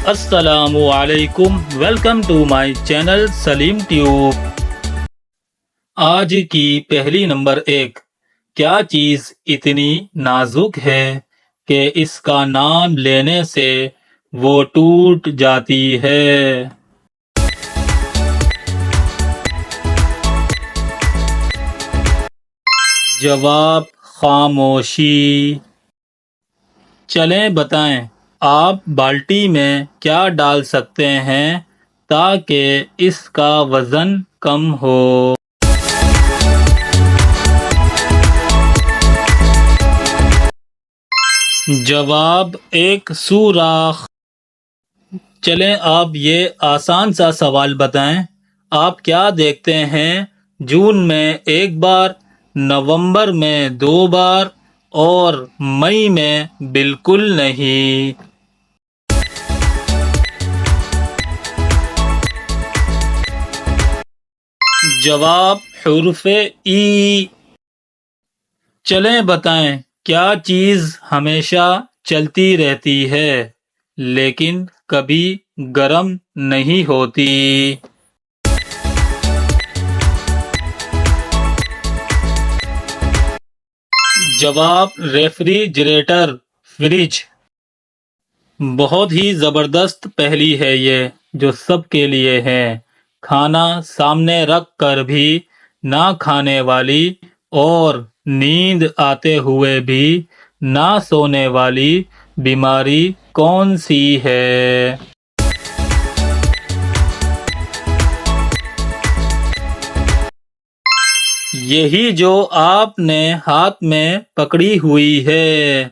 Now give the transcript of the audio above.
السلام علیکم، welcome to my channel Saleem tube. آج کی پہلی نمبر 1، کیا چیز اتنی نازک ہے کہ اس کا نام لینے سے وہ ٹوٹ جاتی ہے؟ جواب خاموشی۔ چلیں بتائیں، آپ بالٹی میں کیا ڈال سکتے ہیں تاکہ اس کا وزن کم ہو؟ جواب ایک سوراخ۔ چلیں آپ یہ آسان سا سوال بتائیں، آپ کیا دیکھتے ہیں جون میں 1 بار، نومبر میں 2 بار اور مئی میں بالکل نہیں؟ جواب حرف ای۔ چلیں بتائیں، کیا چیز ہمیشہ چلتی رہتی ہے لیکن کبھی گرم نہیں ہوتی؟ جواب ریفریجریٹر، فریج۔ بہت ہی زبردست پہلی ہے یہ، جو سب کے لیے ہے۔ کھانا سامنے رکھ کر بھی نہ کھانے والی اور نیند آتے ہوئے بھی نہ سونے والی بیماری کون سی ہے؟ یہی جو آپ نے ہاتھ میں پکڑی ہوئی ہے۔